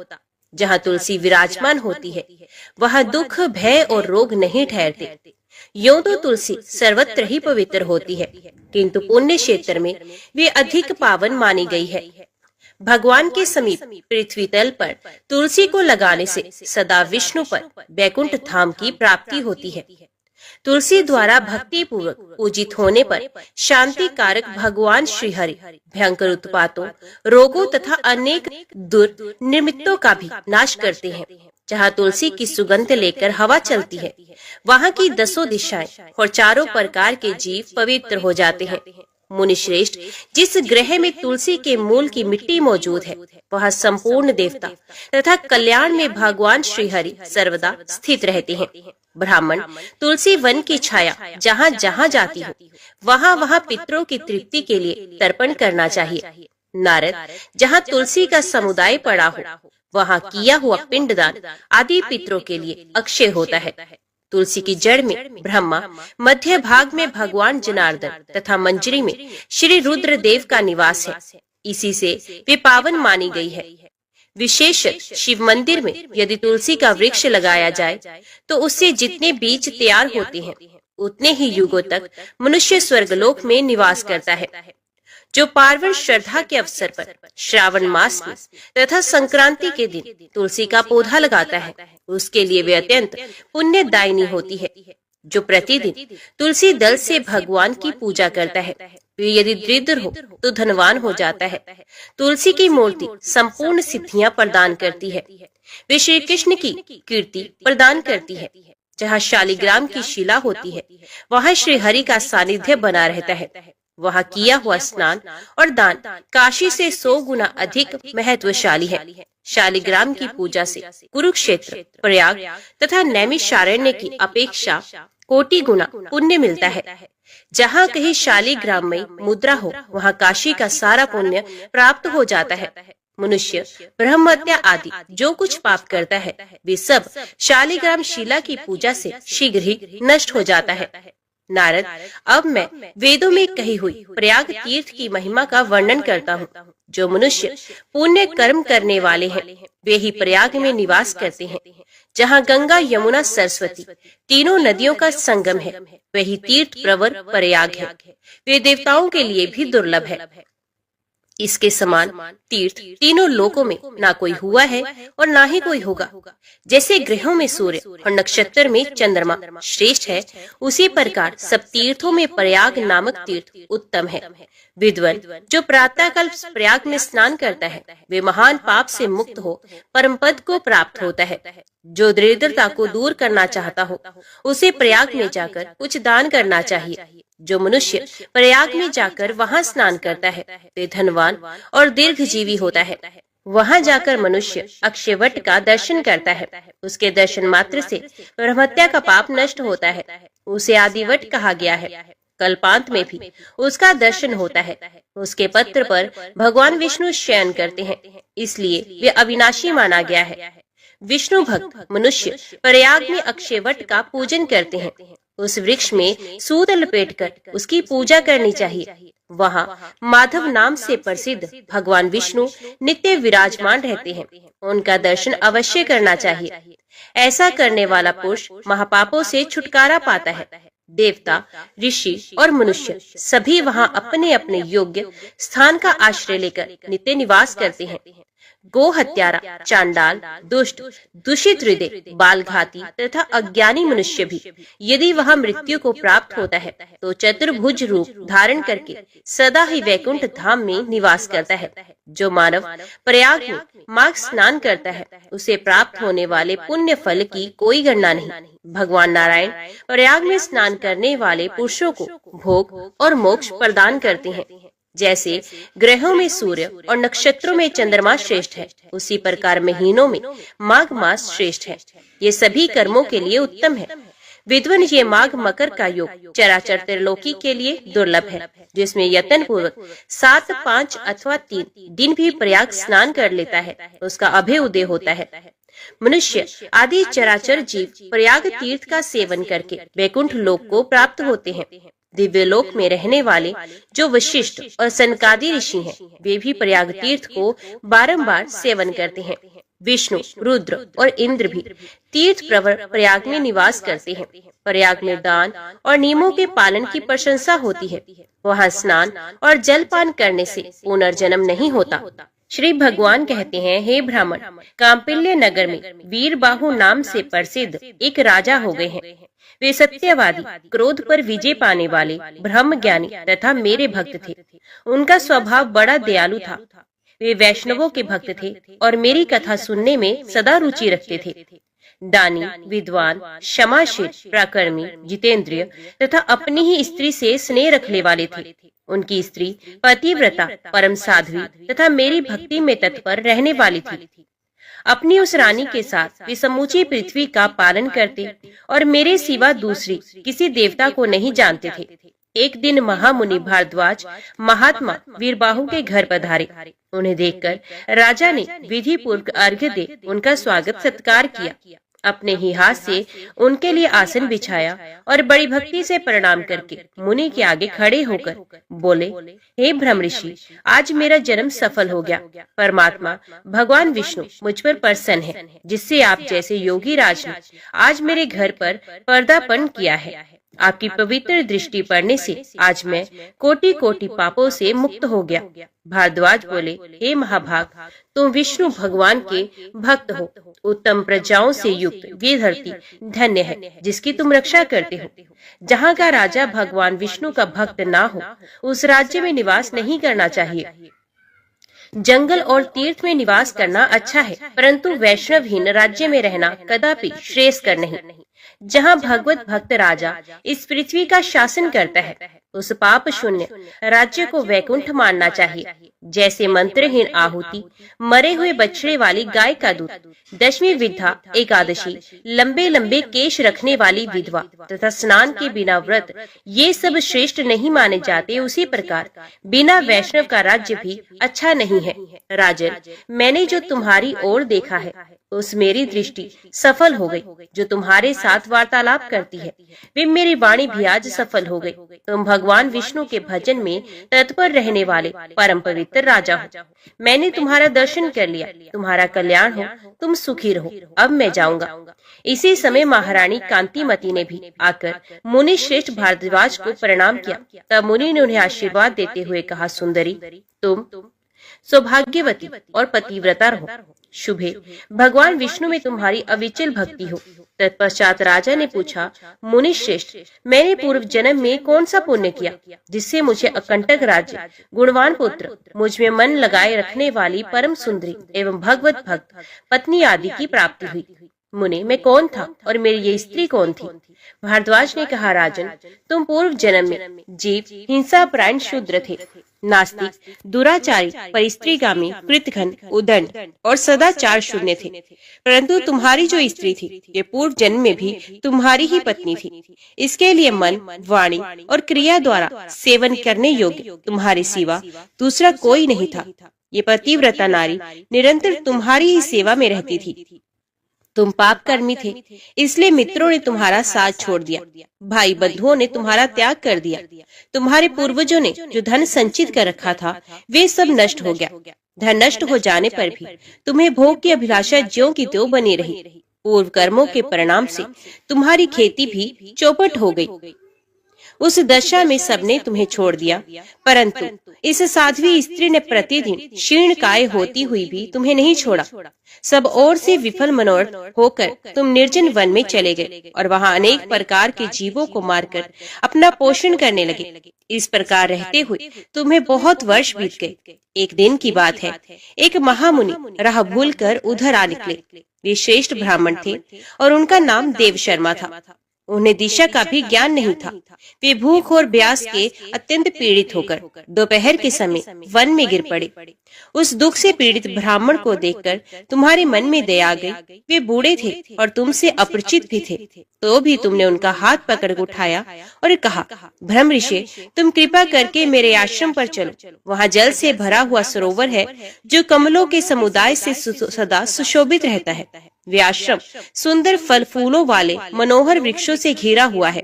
जहाँ तुलसी विराजमान होती है वहाँ दुख, भय और रोग नहीं ठहरते। यूं तो तुलसी सर्वत्र ही पवित्र होती है किंतु पुण्य क्षेत्र में वे अधिक पावन मानी गई है। भगवान के समीप पृथ्वी तल पर तुलसी को लगाने से सदा विष्णु पर वैकुंठ धाम की प्राप्ति होती है। तुलसी द्वारा भक्ति पूर्वक पूजित होने पर शांति कारक भगवान श्री हरि भयंकर उत्पातों, रोगों तथा अनेक दुर्निमित्तों का भी नाश करते हैं। जहाँ तुलसी की सुगंध लेकर हवा चलती है वहाँ की 10 दिशाएं और चारों प्रकार के जीव पवित्र हो जाते हैं। मुनि श्रेष्ठ, जिस ग्रह में तुलसी के मूल की मिट्टी मौजूद है वहाँ संपूर्ण देवता तथा कल्याण में भगवान श्री हरि सर्वदा स्थित रहते हैं। ब्राह्मण तुलसी वन की छाया जहाँ जहाँ जाती हो वहाँ पितरों की तृप्ति के लिए तर्पण करना चाहिए। नारद, जहाँ तुलसी का समुदाय पड़ा हो वहाँ किया हुआ पिंडदान आदि पितरों के लिए अक्षय होता है। तुलसी की जड़ में ब्रह्मा, मध्य भाग में भगवान जनार्दन तथा मंजरी में श्री रुद्र देव का निवास है। इसी से वे पावन मानी गई है। विशेष शिव मंदिर में यदि तुलसी का वृक्ष लगाया जाए तो उससे जितने बीज तैयार होते हैं उतने ही युगों तक मनुष्य स्वर्गलोक में निवास करता है। जो पार्वण श्रद्धा के अवसर पर श्रावण मास में तथा संक्रांति के दिन तुलसी का पौधा लगाता है उसके लिए वे अत्यंत पुण्यदायिनी होती है। जो प्रतिदिन तुलसी दल से भगवान की पूजा करता है वे यदि दरिद्र हो तो धनवान हो जाता है। तुलसी की मूर्ति संपूर्ण सिद्धियां प्रदान करती है। वे श्री कृष्ण की कीर्ति प्रदान करती है। जहाँ शालिग्राम की शिला होती है वहाँ श्री हरि का सानिध्य बना रहता है। वहाँ किया हुआ स्नान और दान काशी से 100 गुना अधिक महत्वशाली है। शालिग्राम की पूजा से कुरुक्षेत्र, प्रयाग तथा नैमिषारण्य की अपेक्षा कोटि गुना पुण्य मिलता है। जहाँ कहीं शालिग्राम में मुद्रा हो वहाँ काशी का सारा पुण्य प्राप्त हो जाता है। मनुष्य ब्रह्म हत्या आदि जो कुछ पाप करता है वे सब शालिग्राम शिला की पूजा से शीघ्र ही नष्ट हो जाता है। नारद, अब मैं वेदों में कही हुई प्रयाग तीर्थ की महिमा का वर्णन करता हूँ। जो मनुष्य पुण्य कर्म करने वाले हैं वे ही प्रयाग में निवास करते हैं। जहाँ गंगा, यमुना, सरस्वती तीनों नदियों का संगम है वही तीर्थ प्रवर प्रयाग है। वे देवताओं के लिए भी दुर्लभ है। इसके समान तीर्थ तीनों लोकों में ना कोई हुआ है और ना ही कोई होगा। जैसे ग्रहों में सूर्य और नक्षत्र में चंद्रमा श्रेष्ठ है, उसी प्रकार सब तीर्थों में प्रयाग नामक तीर्थ उत्तम है। विद्वान जो प्रातःकाल प्रयाग में स्नान करता है वे महान पाप से मुक्त हो परम पद को प्राप्त होता है। जो दरिद्रता को दूर करना चाहता हो उसे प्रयाग में जाकर कुछ दान करना चाहिए। जो मनुष्य प्रयाग में जाकर वहां स्नान करता है वे धनवान और दीर्घजीवी होता है। वहां जाकर मनुष्य अक्षयवट का दर्शन करता है। उसके दर्शन मात्र से ब्रह्मत्या का पाप नष्ट होता है। उसे आदिवट कहा गया है। कल्पांत में भी उसका दर्शन होता है। उसके पत्र पर भगवान विष्णु शयन करते हैं, इसलिए वे अविनाशी माना गया है। विष्णु भक्त मनुष्य प्रयाग में अक्षयवट का पूजन करते हैं। उस वृक्ष में सूत लपेटकर उसकी पूजा करनी चाहिए। वहाँ माधव नाम से प्रसिद्ध भगवान विष्णु नित्य विराजमान रहते हैं। उनका दर्शन अवश्य करना चाहिए। ऐसा करने वाला पुरुष महापापों से छुटकारा पाता है। देवता, ऋषि और मनुष्य सभी वहाँ अपने अपने योग्य स्थान का आश्रय लेकर नित्य निवास करते हैं। गो हत्यारा, चांडाल, दुष्ट, दूषित हृदय, बालघाती तथा अज्ञानी मनुष्य भी यदि वह मृत्यु को प्राप्त होता है तो चतुर्भुज रूप धारण करके सदा ही वैकुंठ धाम में निवास करता है। जो मानव प्रयाग में माघ स्नान करता है उसे प्राप्त होने वाले पुण्य फल की कोई गणना नहीं। भगवान नारायण प्रयाग में स्नान करने वाले पुरुषों को भोग और मोक्ष प्रदान करते हैं। जैसे ग्रहों में सूर्य और नक्षत्रों में चंद्रमा श्रेष्ठ है, उसी प्रकार महीनों में माघ मास श्रेष्ठ है। ये सभी कर्मों के लिए उत्तम है। विद्वान ये माघ मकर का योग चराचर त्रिलोकी के लिए दुर्लभ है, जिसमें यत्न पूर्वक 7, 5 अथवा 3 दिन भी प्रयाग स्नान कर लेता है उसका अभ्युदय होता है। मनुष्य आदि चराचर जीव प्रयाग तीर्थ का सेवन करके वैकुंठ लोक को प्राप्त होते हैं। दिव्य लोक में रहने वाले जो वशिष्ठ और सनकादि ऋषि हैं, वे भी प्रयाग तीर्थ को बारंबार सेवन करते हैं। विष्णु, रुद्र और इंद्र भी तीर्थ प्रवर प्रयाग में निवास करते हैं। प्रयाग में दान और नियमों के पालन की प्रशंसा होती है। वहाँ स्नान और जलपान करने से पुनर्जन्म नहीं होता। श्री भगवान कहते हैं, हे ब्राह्मण, कांपिल्य नगर में वीरबाहु नाम से प्रसिद्ध एक राजा हो गए हैं। वे सत्यवादी, क्रोध पर विजय पाने वाले, ब्रह्म ज्ञानी तथा मेरे भक्त थे। उनका स्वभाव बड़ा दयालु था। वे वैष्णवों के भक्त थे और मेरी कथा सुनने में सदा रुचि रखते थे। दानी, विद्वान, क्षमाशील, प्राकर्मी, जितेंद्रिय तथा अपनी ही स्त्री से स्नेह रखने वाले थे। उनकी स्त्री पतिव्रता, परम साध्वी तथा मेरी भक्ति में तत्पर रहने वाली थी। अपनी उस रानी के साथ वे समूची पृथ्वी का पालन करते और मेरे सिवा दूसरी किसी देवता को नहीं जानते थे। एक दिन महामुनि भारद्वाज महात्मा वीरबाहु के घर पधारे। उन्हें देखकर राजा ने विधि पूर्वक अर्घ्य दे उनका स्वागत सत्कार किया। अपने ही हाथ से उनके लिए आसन बिछाया और बड़ी भक्ति से प्रणाम करके मुनि के आगे खड़े होकर बोले, हे ब्रह्म ऋषि, आज मेरा जन्म सफल हो गया। परमात्मा भगवान विष्णु मुझ पर प्रसन्न है, जिससे आप जैसे योगी राज ने आज मेरे घर पर पर्दापण किया है। आपकी पवित्र दृष्टि पड़ने से आज मैं कोटि कोटि पापों से मुक्त हो गया। भारद्वाज बोले, हे महाभाग, तुम विष्णु भगवान के भक्त हो। उत्तम प्रजाओं से युक्त ये धरती धन्य है, जिसकी तुम रक्षा करते हो। जहाँ का राजा भगवान विष्णु का भक्त ना हो, उस राज्य में निवास नहीं करना चाहिए। जंगल और तीर्थ में निवास करना अच्छा है, परंतु वैष्णवहीन राज्य में रहना कदापि श्रेयस्कर नहीं। जहाँ भगवत भक्त राजा इस पृथ्वी का शासन करता है, उस पाप शून्य राज्य को वैकुंठ मानना चाहिए। जैसे मंत्रहीन आहुति, मरे हुए बछड़े वाली गाय का दूध, दशमी विद्या एकादशी, लंबे लंबे केश रखने वाली विधवा तथा स्नान के बिना व्रत, ये सब श्रेष्ठ नहीं माने जाते, उसी प्रकार बिना वैष्णव का राज्य भी अच्छा नहीं है। राजन, मैंने जो तुम्हारी ओर देखा है उस मेरी दृष्टि सफल हो गई। जो तुम्हारे साथ वार्तालाप करती है वे मेरी वाणी भी आज सफल हो गई। तुम भगवान विष्णु के भजन में तत्पर रहने वाले परम पवित्र राजा हो। मैंने तुम्हारा दर्शन कर लिया। तुम्हारा कल्याण हो, तुम सुखी रहो। अब मैं जाऊंगा। इसी समय महारानी कांतिमती ने भी आकर मुनि श्रेष्ठ भारद्वाज को प्रणाम किया। तब मुनि ने उन्हें आशीर्वाद देते हुए कहा, सुंदरी, तुम सौभाग्यवती और पतिव्रता रहो। शुभे, भगवान विष्णु में तुम्हारी अविचल भक्ति हो। तत्पश्चात राजा ने पूछा, मुनि श्रेष्ठ, मैंने पूर्व जन्म में कौन सा पुण्य किया जिससे मुझे अकंटक राज्य, गुणवान पुत्र, मुझ में मन लगाए रखने वाली परम सुंदरी एवं भगवत भक्त पत्नी आदि की प्राप्ति हुई। मुनि, मैं कौन था और मेरी ये स्त्री कौन थी? भारद्वाज ने कहा, राजन, तुम पूर्व जन्म में जीव, हिंसा प्राण शूद्र थे, नास्तिक, दुराचारी, परिस्त्रीगामी, कृतघ्न, उदंड और सदाचार शून्य थे। परंतु तुम्हारी जो स्त्री थी, ये पूर्व जन्म में भी तुम्हारी ही पत्नी थी। इसके लिए मन, वाणी और क्रिया द्वारा सेवन करने योग्य तुम्हारे सिवा दूसरा कोई नहीं था। ये पतिव्रता नारी निरंतर तुम्हारी ही सेवा में रहती थी। तुम पाप कर्मी थे, इसलिए मित्रों ने तुम्हारा साथ छोड़ दिया, भाई बंधुओं ने तुम्हारा त्याग कर दिया। तुम्हारे पूर्वजों ने जो धन संचित कर रखा था, वे सब नष्ट हो गया। धन नष्ट हो जाने पर भी तुम्हें भोग की अभिलाषा ज्यों की त्यों बनी रही। पूर्व कर्मों के परिणाम से तुम्हारी खेती भी चौपट हो गई। उस दशा में सबने तुम्हें छोड़ दिया, परंतु इस साध्वी स्त्री ने प्रतिदिन क्षीण काय होती हुई भी तुम्हें नहीं छोड़ा। सब ओर से विफल मनोरथ होकर तुम निर्जन वन में चले गए और वहां अनेक प्रकार के जीवों को मारकर अपना पोषण करने लगे। इस प्रकार रहते हुए तुम्हें बहुत वर्ष बीत गए। एक दिन की बात है, एक महामुनि राह भूल कर उधर आ निकले। वे श्रेष्ठ ब्राह्मण थे और उनका नाम देव शर्मा था। उन्हें दिशा का भी ज्ञान नहीं था। वे भूख और प्यास के अत्यंत पीड़ित होकर दोपहर के समय वन में गिर पड़े। उस दुख से पीड़ित ब्राह्मण को देखकर तुम्हारे मन में दया आ गई। वे बूढ़े थे और तुमसे अपरिचित भी थे, तो भी तुमने उनका हाथ पकड़ उठाया और कहा, ब्रह्म ऋषि, तुम कृपा करके मेरे आश्रम पर चलो। वहाँ जल से भरा हुआ सरोवर है जो कमलों के समुदाय से सदा सुशोभित रहता है। वे आश्रम सुंदर फल फूलों वाले मनोहर वृक्षों से घिरा हुआ है।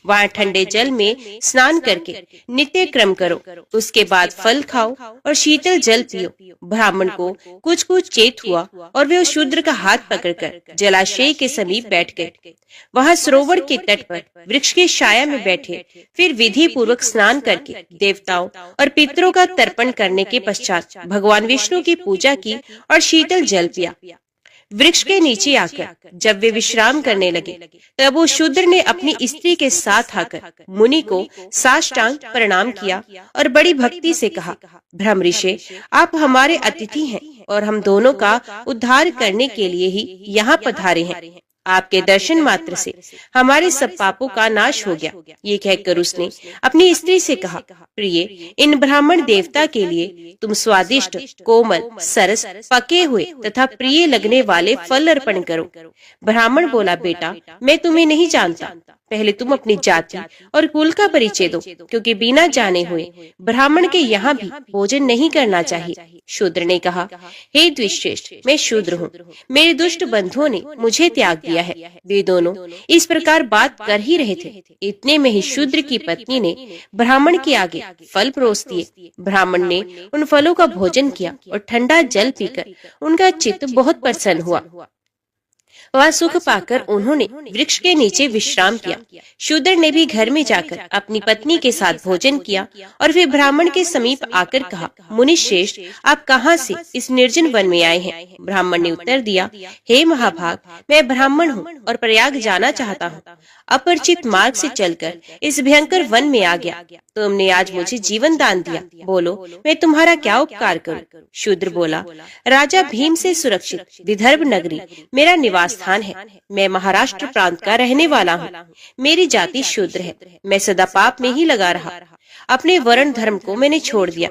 वहाँ ठंडे जल में स्नान करके नित्य क्रम करो। उसके बाद फल खाओ और शीतल जल पियो। ब्राह्मण को कुछ चेत हुआ और वे उस शूद्र का हाथ पकड़कर जलाशय के समीप बैठ गए। वहाँ सरोवर के तट पर वृक्ष के छाया में बैठे, फिर विधि पूर्वक स्नान करके देवताओं और पितरों का तर्पण करने के पश्चात भगवान विष्णु की पूजा की और शीतल जल पिया। वृक्ष के नीचे आकर जब वे विश्राम करने लगे, तब वो शूद्र ने अपनी स्त्री के साथ आकर मुनि को साष्टांग प्रणाम किया और बड़ी भक्ति से कहा, ब्रह्म ऋषि, आप हमारे अतिथि हैं और हम दोनों का उद्धार करने के लिए ही यहाँ पधारे हैं। आपके दर्शन मात्र से हमारे सब पापों का नाश हो गया। ये कहकर उसने अपनी स्त्री से कहा, प्रिय, इन ब्राह्मण देवता के लिए तुम स्वादिष्ट, कोमल, सरस, पके हुए तथा प्रिय लगने वाले फल अर्पण करो। ब्राह्मण बोला, बेटा, मैं तुम्हें नहीं जानता। पहले तुम अपनी जाति और कुल का परिचय दो, क्योंकि बिना जाने हुए ब्राह्मण के यहाँ भी भोजन नहीं करना चाहिए। शूद्र ने कहा, हे द्विश्रेष्ठ, मैं शूद्र हूँ। मेरे दुष्ट बंधुओं ने मुझे त्याग दिया है। वे दोनों इस प्रकार बात कर ही रहे थे, इतने में ही शूद्र की पत्नी ने ब्राह्मण के आगे फल परोस दिए। ब्राह्मण ने उन फलों का भोजन किया और ठंडा जल पीकर उनका चित्त बहुत प्रसन्न हुआ। वहाँ सुख पाकर उन्होंने वृक्ष के नीचे विश्राम किया। शूद्र ने भी घर में जाकर अपनी पत्नी के साथ भोजन किया और फिर ब्राह्मण के समीप आकर कहा, मुनि श्रेष्ठ, आप कहाँ से इस निर्जन वन में आए हैं? ब्राह्मण ने उत्तर दिया, हे महाभाग, मैं ब्राह्मण हूँ और प्रयाग जाना चाहता हूँ। अपरिचित मार्ग से चलकर इस भयंकर वन में आ गया। तुमने आज मुझे जीवन दान दिया, बोलो मैं तुम्हारा क्या उपकार करूं? शूद्र बोला, राजा भीम से सुरक्षित विदर्भ नगरी मेरा निवास स्थान है। मैं महाराष्ट्र प्रांत का रहने वाला हूँ। मेरी जाति शूद्र है। मैं सदा पाप में ही लगा रहा। अपने वर्ण धर्म को मैंने छोड़ दिया।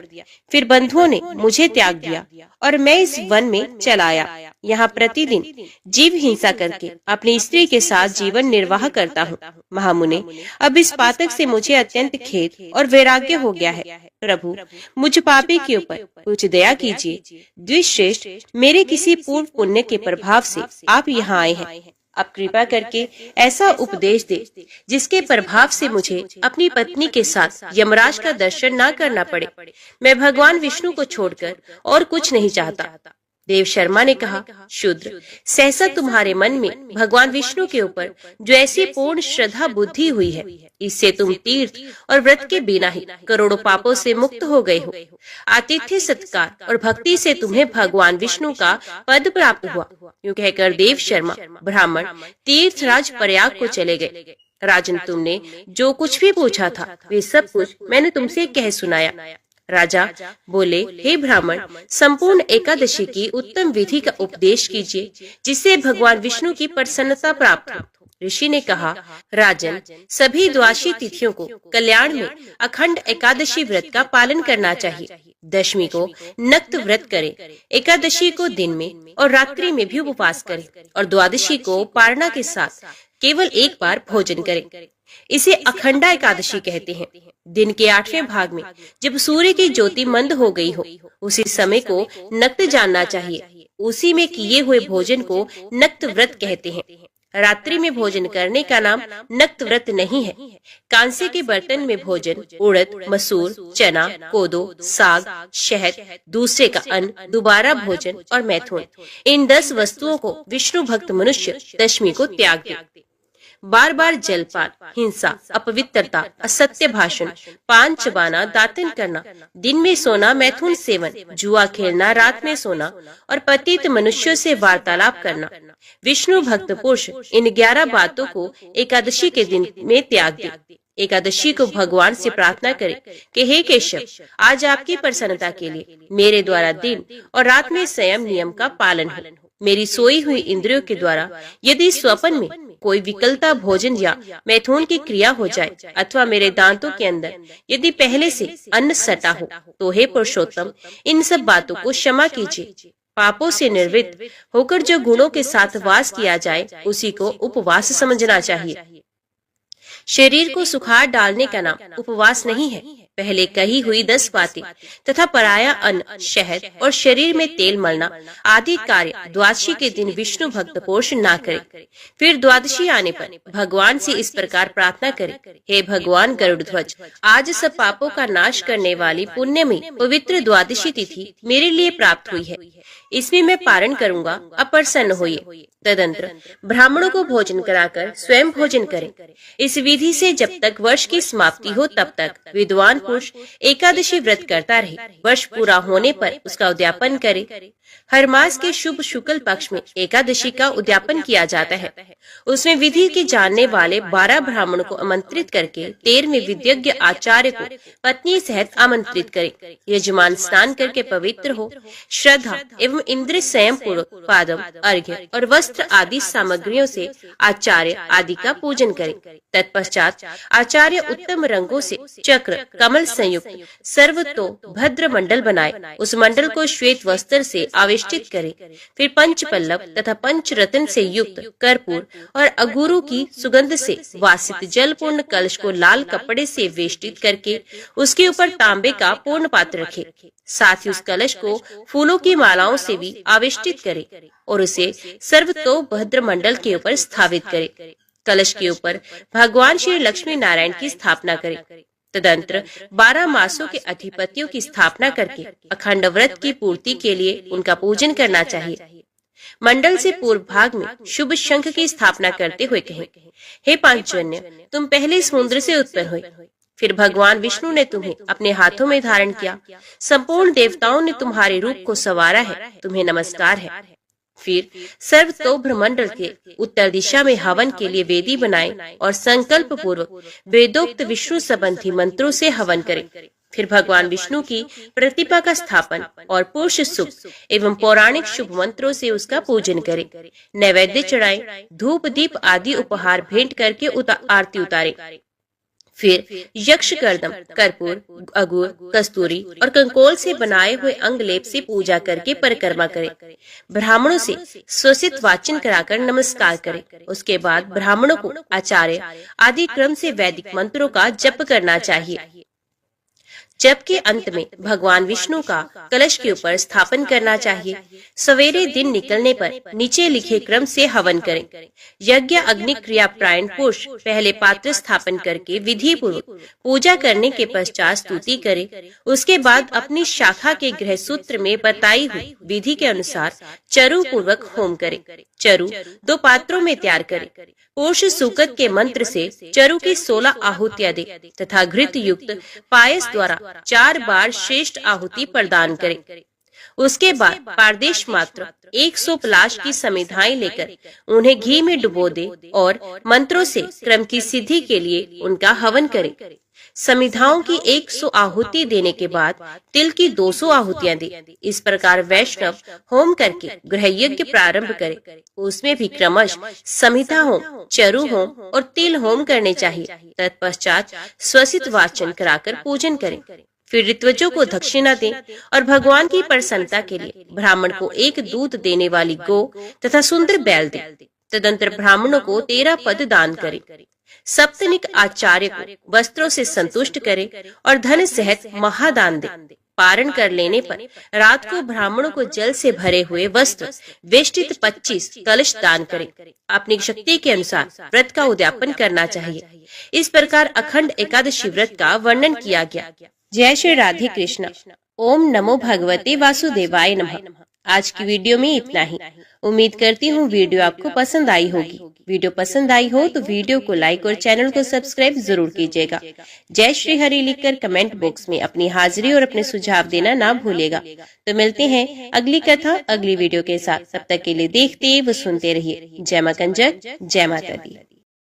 फिर बंधुओं ने मुझे त्याग दिया और मैं इस वन में चला आया। यहाँ प्रतिदिन जीव हिंसा करके अपनी स्त्री के साथ जीवन निर्वाह करता हूँ। महामुने, अब इस पातक से मुझे अत्यंत खेद और वैराग्य हो गया है। प्रभु, मुझ पापी के ऊपर कुछ दया कीजिए। द्विश्रेष्ठ, मेरे किसी पूर्व पुण्य के प्रभाव से आप यहाँ आए हैं। आप कृपा करके ऐसा उपदेश दे जिसके प्रभाव से मुझे अपनी पत्नी के साथ यमराज का दर्शन न करना पड़े। मैं भगवान विष्णु को छोड़कर और कुछ नहीं चाहता। देव शर्मा ने कहा, शूद्र, सहसा तुम्हारे मन में भगवान विष्णु के ऊपर जो ऐसी पूर्ण श्रद्धा बुद्धि हुई है, इससे तुम तीर्थ और व्रत के बिना ही करोड़ों पापों से मुक्त हो गए हो। आतिथ्य, सत्कार और भक्ति से तुम्हें भगवान विष्णु का पद प्राप्त हुआ। यूं कहकर देव शर्मा ब्राह्मण तीर्थराज प्रयाग को चले गए। राजन, तुमने जो कुछ भी पूछा था वे सब कुछ मैंने तुमसे कह सुनाया। राजा बोले, हे ब्राह्मण, संपूर्ण एकादशी की उत्तम विधि का उपदेश कीजिए, जिससे भगवान विष्णु की प्रसन्नता प्राप्त हो। ऋषि ने कहा, राजन, सभी द्वादशी तिथियों को कल्याण में अखंड एकादशी व्रत का पालन करना चाहिए। दशमी को नक्त व्रत करें, एकादशी को दिन में और रात्रि में भी उपवास करें और द्वादशी को पारणा के साथ केवल एक बार भोजन करें। इसे अखंडा एकादशी कहते हैं। दिन के 8वें भाग में जब सूर्य की ज्योति मंद हो गई हो, उसी समय को नक्त जानना चाहिए। उसी में किए हुए भोजन को नक्त व्रत कहते हैं। रात्रि में भोजन करने का नाम नक्त व्रत नहीं है। कांसे के बर्तन में भोजन उड़द, मसूर, चना, कोदो, साग, शहद, दूसरे का अन्न, दोबारा भोजन और मैथुन, इन 10 वस्तुओं को विष्णु भक्त मनुष्य दशमी को त्याग दे। बार बार जलपान, हिंसा, अपवित्रता, असत्य भाषण, पान चबाना, दातन करना, दिन में सोना, मैथुन सेवन, जुआ खेलना, रात में सोना और पतित मनुष्यों से वार्तालाप करना, विष्णु भक्त पुरुष इन 11 बातों को एकादशी के दिन में त्याग दे। एकादशी को भगवान से प्रार्थना करें कि हे केशव, आज आपकी प्रसन्नता के लिए मेरे द्वारा दिन और रात में संयम नियम का पालन हो। मेरी सोई हुई इंद्रियों के द्वारा यदि स्वप्न में कोई विकलता भोजन या मैथुन की क्रिया हो जाए अथवा मेरे दांतों के अंदर यदि पहले से अन्न सटा हो, तो हे पुरुषोत्तम, इन सब बातों को क्षमा कीजिए। पापों से निर्वृत्त होकर जो गुणों के साथ वास किया जाए, उसी को उपवास समझना चाहिए। शरीर को सुखाड़ डालने का नाम उपवास नहीं है। पहले कही हुई 10 बातें तथा पराया अन्न, शहद और शरीर में तेल मलना आदि कार्य द्वादशी के दिन विष्णु भक्त पुरुष ना करे। फिर द्वादशी आने पर भगवान से इस प्रकार प्रार्थना करे, हे भगवान गरुड़ध्वज, आज सब पापों का नाश करने वाली पुण्यमयी पवित्र द्वादशी तिथि मेरे लिए प्राप्त हुई है। इसमें मैं पारण करूंगा, अब प्रसन्न होइए। तदंतर ब्राह्मणों को भोजन कराकर स्वयं भोजन करें। इस विधि से जब तक वर्ष की समाप्ति हो तब तक विद्वान पुरुष एकादशी व्रत करता रहे। वर्ष पूरा होने पर उसका उद्यापन करे। हर मास के शुभ शुक्ल पक्ष में एकादशी का उद्यापन किया जाता है। उसमें विधि के जानने वाले 12 ब्राह्मणों को आमंत्रित करके 13वें विद्यज्ञ आचार्य को पत्नी सहित आमंत्रित करे। यजमान स्नान करके पवित्र हो, श्रद्धा एवं इंद्रिय संयम पूर्वक पादम, अर्घ्य और वस्त्र आदि सामग्रियों से आचार्य आदि का पूजन करे। तत्पश्चात आचार्य उत्तम रंगों से चक्र कमल संयुक्त सर्वतो भद्र मंडल बनाए। उस मंडल को श्वेत वस्त्र से आवेष्टित करे। फिर पंच पल्लव तथा पंच रत्न से युक्त कर्पूर और अगुरु की सुगंध से वासित जल पूर्ण कलश को लाल कपड़े से वेष्टित करके उसके ऊपर तांबे का पूर्ण पात्र रखे। साथ ही उस कलश को फूलों की मालाओं से भी आवेष्टित करे और उसे सर्वतो भद्र मंडल के ऊपर स्थापित करे। कलश के ऊपर भगवान श्री लक्ष्मी नारायण की स्थापना करे। तदंतर 12 मासों के अधिपतियों की स्थापना करके अखंड व्रत की पूर्ति के लिए उनका पूजन करना चाहिए। मंडल से पूर्व भाग में शुभ शंख की स्थापना करते हुए कहें, हे पांचजन्य, तुम पहले समुद्र से उत्पन्न हुए, फिर भगवान विष्णु ने तुम्हें अपने हाथों में धारण किया। संपूर्ण देवताओं ने तुम्हारे रूप को संवारा है, तुम्हें नमस्कार है। फिर सर्वतो ब्रह्मंडल के उत्तर दिशा में हवन के लिए वेदी बनाए और संकल्प पूर्वक वेदोक्त विष्णु संबंधी मंत्रों से हवन करें। फिर भगवान विष्णु की प्रतिमा का स्थापन और पुरुष सुख एवं पौराणिक शुभ मंत्रों से उसका पूजन करें। नैवेद्य चढ़ाएं, धूप दीप आदि उपहार भेंट करके आरती उतारे। फिर यक्ष कर्दम, कर्पूर, अगुर, कस्तूरी और कंकोल से बनाए हुए अंग लेप से पूजा करके परिक्रमा करें। ब्राह्मणों से स्वसित वाचन कराकर नमस्कार करें। उसके बाद ब्राह्मणों को आचार्य आदि क्रम से वैदिक मंत्रों का जप करना चाहिए। जबकि अंत में भगवान विष्णु का कलश के ऊपर स्थापन करना चाहिए। सवेरे दिन निकलने पर नीचे लिखे क्रम से हवन करें। यज्ञ अग्नि क्रिया प्रायण पुरुष पहले पात्र स्थापन करके विधि पूर्वक पूजा करने के पश्चात स्तुति करे। उसके बाद अपनी शाखा के गृह सूत्र में बताई हुई विधि के अनुसार चरु पूर्वक होम करे। चरु 2 पात्रों में तैयार करे। पुरुष सूक्त के मंत्र से चरु की 16 आहुतियां दे तथा घृत युक्त पायस द्वारा 4 बार श्रेष्ठ आहुति प्रदान करे। उसके बाद पारदेश मात्र 100 पलाश की समिधाएं लेकर उन्हें घी में डुबो दे और मंत्रों से क्रम की सिद्धि के लिए उनका हवन करे। समिधाओं की 100 आहुति देने के बाद तिल की 200 आहुतियां दे। इस प्रकार वैष्णव होम करके गृह यज्ञ प्रारंभ करे। उसमें भी क्रमश समिधा होम, चरु होम और तिल होम करने चाहिए। तत्पश्चात स्वसित वाचन कराकर पूजन करें। फिर ऋत्विजों को दक्षिणा दें और भगवान की प्रसन्नता के लिए ब्राह्मण को एक दूध देने वाली गो तथा सुंदर बैल दें। तदंतर ब्राह्मणों को 13 पद दान करें। सप्तनिक आचार्य को वस्त्रों से संतुष्ट करे और धन सहित महादान दे। पारण कर लेने पर रात को ब्राह्मणों को जल से भरे हुए वस्त्र वेष्टित 25 कलश दान करें। अपनी शक्ति के अनुसार व्रत का उद्यापन करना चाहिए। इस प्रकार अखंड एकादशी व्रत का वर्णन किया गया। जय श्री राधे कृष्ण। ओम नमो भगवते वासुदेवाय नमः। आज की वीडियो में इतना ही। उम्मीद करती हूँ वीडियो आपको पसंद आई होगी। वीडियो पसंद आई हो तो वीडियो को लाइक और चैनल को सब्सक्राइब जरूर कीजिएगा। जय श्री हरि लिखकर कमेंट बॉक्स में अपनी हाजिरी और अपने सुझाव देना ना भूलेगा। तो मिलते हैं अगली कथा अगली वीडियो के साथ। तब तक के लिए देखते व सुनते रहिए। जय मां कंजक, जय माता दी।